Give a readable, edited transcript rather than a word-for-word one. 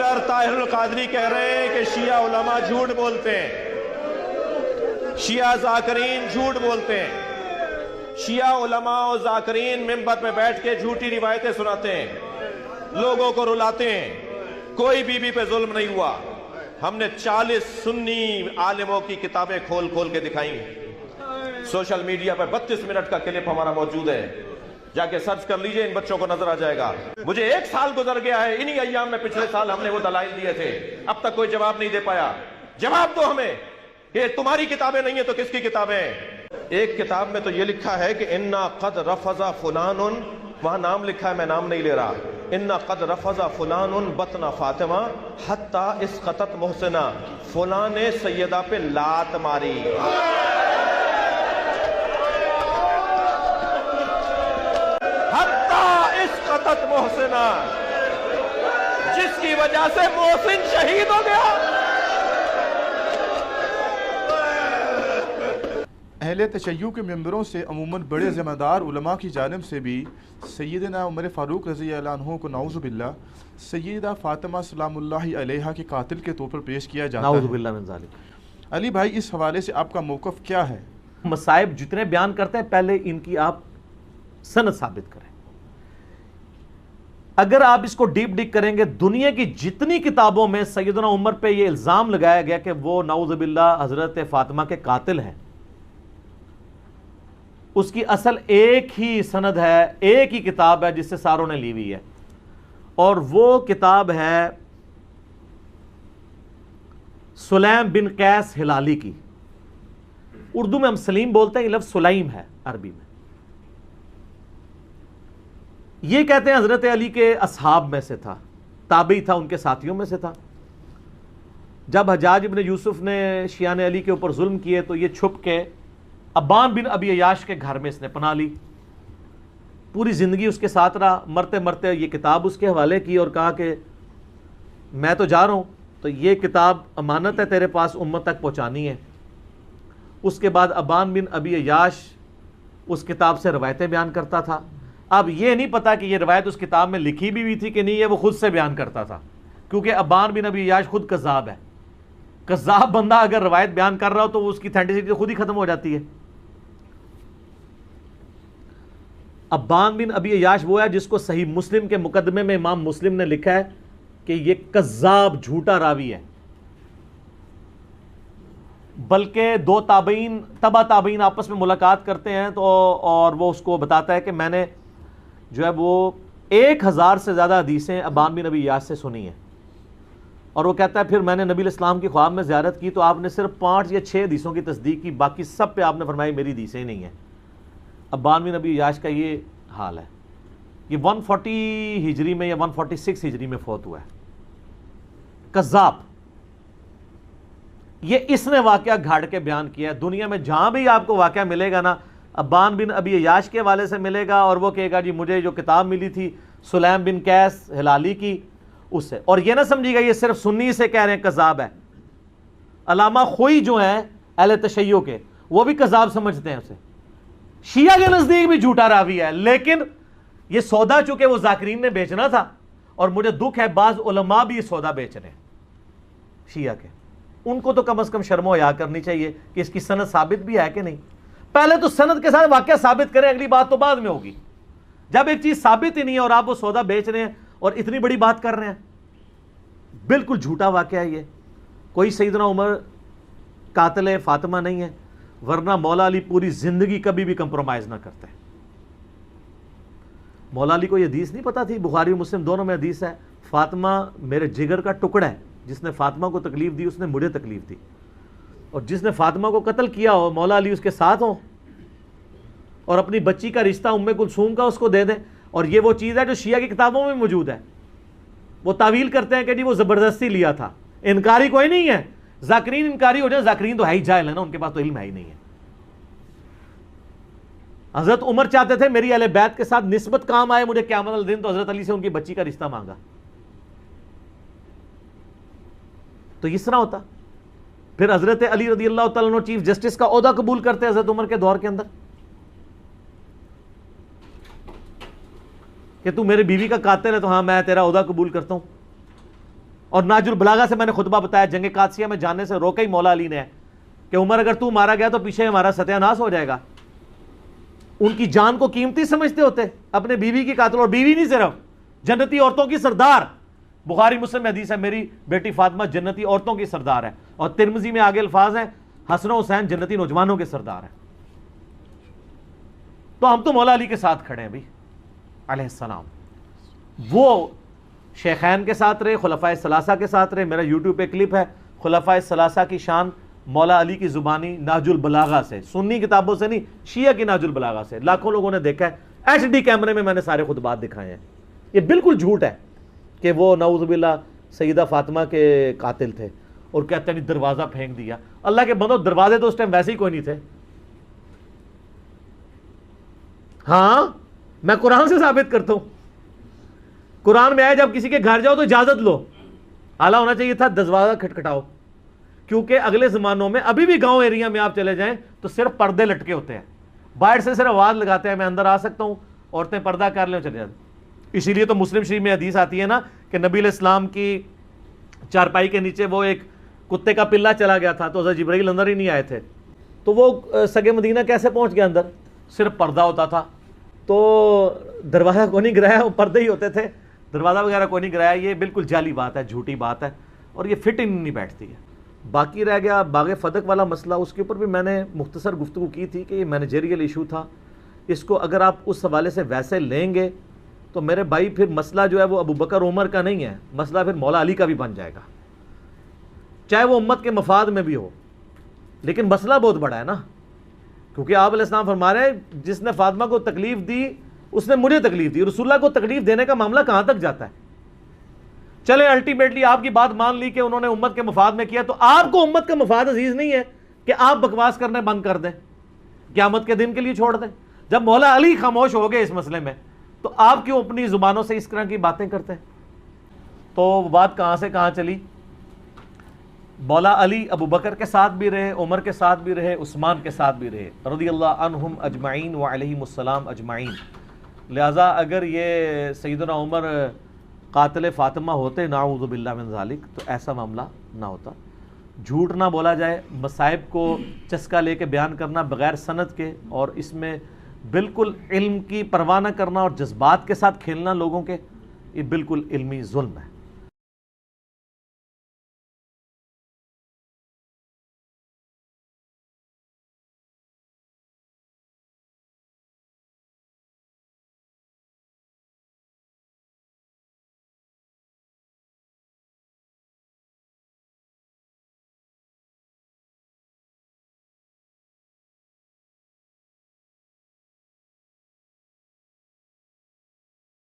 Doctor Tahir al-Qadri کہہ رہے ہیں کہ شیعہ علماء جھوٹ بولتے ہیں، شیعہ ذاکرین جھوٹ بولتے ہیں، شیعہ علماء اور ذاکرین منبر پہ بیٹھ کے جھوٹی روایتیں سناتے ہیں، لوگوں کو رلاتے ہیں، کوئی بی بی پہ ظلم نہیں ہوا۔ ہم نے 40 سنی عالموں کی کتابیں کھول کھول کے دکھائیں، سوشل میڈیا پر 32 منٹ کا کلپ ہمارا موجود ہے، جا کے سرچ کر لیجئے، ان بچوں کو نظر آ جائے گا۔ مجھے 1 سال گزر گیا ہے، انہی ایام میں پچھلے سال ہم نے وہ دلائل دیے تھے، اب تک کوئی جواب نہیں دے پایا۔ جواب دو ہمیں کہ تمہاری کتابیں نہیں ہیں تو کس کی کتابیں ہیں؟ ایک کتاب میں تو یہ لکھا ہے کہ اِنَّا قَدْ رَفَضَ فُلَانٌ، وہاں نام لکھا ہے، میں نام نہیں لے رہا، اِنَّا قَدْ رَفَضَ فُلَانٌ بَطْنَ فاطمہ حَتَّى اِسْقَطَتْ مُحْسِنَا، فلاں نے سیدہ پہ لات ماری۔ حَتَّى اِسْقَطَتْ مُحْسِنَا، جس کی وجہ سے محسن شہید ہو گیا۔ اہل تشیع کے ممبروں سے عموماً بڑے ذمہ دار علماء کی جانب سے بھی سیدنا عمر فاروق رضی اللہ عنہ کو نعوذ باللہ سیدہ فاطمہ سلام اللہ علیہا کے قاتل کے طور پر پیش کیا جاتا ہے۔ نعوذ باللہ من ذالک۔ علی بھائی، اس حوالے سے آپ کا موقف کیا ہے؟ مصائب جتنے بیان کرتے ہیں پہلے ان کی آپ سند ثابت کریں۔ اگر آپ اس کو ڈیپ ڈگ کریں گے، دنیا کی جتنی کتابوں میں سیدنا عمر پہ یہ الزام لگایا گیا کہ وہ نعوذ باللہ حضرت فاطمہ کے قاتل ہیں، اس کی اصل ایک ہی سند ہے، ایک ہی کتاب ہے جس سے ساروں نے لی ہوئی ہے، اور وہ کتاب ہے سلیم بن قیس ہلالی کی۔ اردو میں ہم سلیم بولتے ہیں، یہ لفظ سلیم ہے عربی میں۔ یہ کہتے ہیں حضرت علی کے اصحاب میں سے تھا، تابعی تھا، ان کے ساتھیوں میں سے تھا۔ جب حجاج ابن یوسف نے شیعان علی کے اوپر ظلم کیے تو یہ چھپ کے ابان بن ابی عیاش کے گھر میں اس نے پناہ لی، پوری زندگی اس کے ساتھ رہا۔ مرتے مرتے یہ کتاب اس کے حوالے کی اور کہا کہ میں تو جا رہا ہوں، تو یہ کتاب امانت ہے تیرے پاس، امت تک پہنچانی ہے۔ اس کے بعد ابان بن ابی عیاش اس کتاب سے روایتیں بیان کرتا تھا۔ اب یہ نہیں پتا کہ یہ روایت اس کتاب میں لکھی بھی ہوئی تھی کہ نہیں ہے، وہ خود سے بیان کرتا تھا، کیونکہ ابان بن ابی عیاش خود کذاب ہے۔ کذاب بندہ اگر روایت بیان کر رہا ہو تو اس کی اتھینٹسٹی خود ہی ختم ہو جاتی ہے۔ ابان بن ابی عیاش وہ ہے جس کو صحیح مسلم کے مقدمے میں امام مسلم نے لکھا ہے کہ یہ کذاب، جھوٹا راوی ہے۔ بلکہ 2 تابعین، تبع تابعین آپس میں ملاقات کرتے ہیں تو اور وہ اس کو بتاتا ہے کہ میں نے جو ہے وہ 1000 سے زیادہ حدیثیں ابان بن ابی عیاش سے سنی ہیں، اور وہ کہتا ہے پھر میں نے نبی علیہ السلام کی خواب میں زیارت کی تو آپ نے صرف 5 یا 6 حدیثوں کی تصدیق کی، باقی سب پہ آپ نے فرمایا میری حدیثیں ہی نہیں ہیں۔ ابان بن ابی عیاش کا یہ حال ہے۔ یہ 140 ہجری میں یا 146 ہجری میں فوت ہوا ہے۔ کذاب۔ یہ اس نے واقعہ گھاڑ کے بیان کیا ہے۔ دنیا میں جہاں بھی آپ کو واقعہ ملے گا نا، ابان بن ابی عیاش کے حوالے سے ملے گا، اور وہ کہے گا جی مجھے جو کتاب ملی تھی سلیم بن قیس ہلالی کی، اس سے۔ اور یہ نہ سمجھیے گا یہ صرف سنی سے کہہ رہے ہیں کذاب ہے۔ علامہ خوئی جو ہیں اہل تشیع کے، وہ بھی کذاب سمجھتے ہیں اسے۔ شیعہ کے نزدیک بھی جھوٹا راوی ہے، لیکن یہ سودا چونکہ وہ ذاکرین نے بیچنا تھا، اور مجھے دکھ ہے بعض علماء بھی یہ سودا بیچ رہے ہیں شیعہ کے۔ ان کو تو کم از کم شرم و حیا کرنی چاہیے کہ اس کی سند ثابت بھی ہے کہ نہیں۔ پہلے تو سند کے ساتھ واقعہ ثابت کریں، اگلی بات تو بعد میں ہوگی۔ جب ایک چیز ثابت ہی نہیں ہے اور آپ وہ سودا بیچ رہے ہیں اور اتنی بڑی بات کر رہے ہیں، بالکل جھوٹا واقعہ ہے یہ۔ کوئی سیدنا عمر قاتل فاطمہ نہیں ہے، ورنہ مولا علی پوری زندگی کبھی بھی کمپرومائز نہ کرتے۔ مولا علی کو یہ حدیث نہیں پتا تھی، بخاری و مسلم دونوں میں حدیث ہے، فاطمہ میرے جگر کا ٹکڑا ہے، جس نے فاطمہ کو تکلیف دی اس نے مجھے تکلیف دی، اور جس نے فاطمہ کو قتل کیا ہو مولا علی اس کے ساتھ ہوں، اور اپنی بچی کا رشتہ ام کلثوم کا اس کو دے دیں۔ اور یہ وہ چیز ہے جو شیعہ کی کتابوں میں موجود ہے۔ وہ تعویل کرتے ہیں کہ جی وہ زبردستی لیا تھا، انکاری کوئی نہیں ہے۔ ذاکرین انکاری ہو جائے، ذاکرین تو ہے ہی جاہل ہے نا، ان کے پاس تو علم ہے ہی نہیں ہے۔ حضرت عمر چاہتے تھے میری اہل بیت کے ساتھ نسبت کام آئے مجھے قیامت الدین، تو حضرت علی سے ان کی بچی کا رشتہ مانگا۔ تو اس طرح ہوتا۔ پھر حضرت علی رضی اللہ تعالیٰ عنہ چیف جسٹس کا عہدہ قبول کرتے حضرت عمر کے دور کے اندر، کہ تو میرے بیوی کا قاتل ہے تو ہاں میں تیرا عہدہ قبول کرتا ہوں۔ اور ناج البلاغہ سے میں نے خطبہ بتایا جنگ قادسیہ میں جانے سے روکا ہی مولا علی نے ہے کہ عمر اگر تو مارا گیا تو پیچھے ہمارا ستیہ ناس ہو جائے گا. ان کی جان کو قیمتی سمجھتے ہوتے, اپنے بیوی کی قاتل, اور بیوی نہیں صرف, جنتی عورتوں کی سردار. بخاری مسلم میں حدیث ہے میری بیٹی فاطمہ جنتی عورتوں کی سردار ہے, اور ترمذی میں آگے الفاظ ہیں حسن و حسین جنتی نوجوانوں کے سردار ہیں. تو ہم تو مولا علی کے ساتھ کھڑے ہیں بھی علیہ السلام. وہ شیخین کے ساتھ رہے, خلفائے ثلاثہ کے ساتھ رہے. میرا یوٹیوب پہ کلپ ہے خلفائے ثلاثہ کی شان مولا علی کی زبانی نہج البلاغہ سے, سنی کتابوں سے نہیں, شیعہ کی نہج البلاغہ سے. لاکھوں لوگوں نے دیکھا ہے, ایچ ڈی کیمرے میں نے سارے خطبات دکھائے ہیں. یہ بالکل جھوٹ ہے کہ وہ نعوذ باللہ سیدہ فاطمہ کے قاتل تھے اور کہتے ہیں دروازہ پھینک دیا. اللہ کے بندو, دروازے تو اس ٹائم ویسے ہی کوئی نہیں تھے. ہاں میں قرآن سے ثابت کرتا ہوں, قرآن میں آیا جب کسی کے گھر جاؤ تو اجازت لو. اعلیٰ ہونا چاہیے تھا دروازہ کھٹکھٹاؤ, کیونکہ اگلے زمانوں میں ابھی بھی گاؤں ایریا میں آپ چلے جائیں تو صرف پردے لٹکے ہوتے ہیں, باہر سے صرف آواز لگاتے ہیں میں اندر آ سکتا ہوں, عورتیں پردہ کر لیں چلے جاتے. اسی لیے تو مسلم شریف میں حدیث آتی ہے نا کہ نبی علیہ السلام کی چارپائی کے نیچے وہ ایک کتے کا پلہ چلا گیا تھا تو حضرت جبرائیل اندر ہی نہیں آئے تھے. تو وہ سگے مدینہ کیسے پہنچ گیا اندر؟ صرف پردہ ہوتا تھا. تو دروازہ کو نہیں گرایا, وہ پردے ہی ہوتے تھے, دروازہ وغیرہ کو نہیں گرایا. یہ بالکل جعلی بات ہے, جھوٹی بات ہے, اور یہ فٹ ان نہیں بیٹھتی ہے. باقی رہ گیا باغ فدق والا مسئلہ, اس کے اوپر بھی میں نے مختصر گفتگو کی تھی کہ یہ مینیجریل ایشو تھا. اس کو اگر آپ اس حوالے سے ویسے لیں گے تو میرے بھائی پھر مسئلہ جو ہے وہ ابو بکر عمر کا نہیں ہے, مسئلہ پھر مولا علی کا بھی بن جائے گا, چاہے وہ امت کے مفاد میں بھی ہو. لیکن مسئلہ بہت بڑا ہے نا, کیونکہ آپ علیہ السلام فرما رہے ہیں جس نے فاطمہ کو تکلیف دی اس نے مجھے تکلیف دی. رسول اللہ کو تکلیف دینے کا معاملہ کہاں تک جاتا ہے؟ چلے الٹیمیٹلی آپ کی بات مان لی کہ انہوں نے امت کے مفاد میں کیا, تو آپ کو امت کا مفاد عزیز نہیں ہے کہ آپ بکواس کرنے بند کر دیں, قیامت کے دن کے لیے چھوڑ دیں. جب مولا علی خاموش ہو گئے اس مسئلے میں تو آپ کیوں اپنی زبانوں سے اس طرح کی باتیں کرتے ہیں؟ تو بات کہاں سے کہاں چلی. مولا علی ابو بکر کے ساتھ بھی رہے, عمر کے ساتھ بھی رہے, عثمان کے ساتھ بھی رہے, رضی اللہ عنہم اجمعین وعلیہم السلام اجمعین. لہٰذا اگر یہ سیدنا عمر قاتل فاطمہ ہوتے نعوذ باللہ من ذالک تو ایسا معاملہ نہ ہوتا. جھوٹ نہ بولا جائے, مصائب کو چسکا لے کے بیان کرنا بغیر سند کے, اور اس میں بالکل علم کی پرواہ نہ کرنا اور جذبات کے ساتھ کھیلنا لوگوں کے, یہ بالکل علمی ظلم ہے.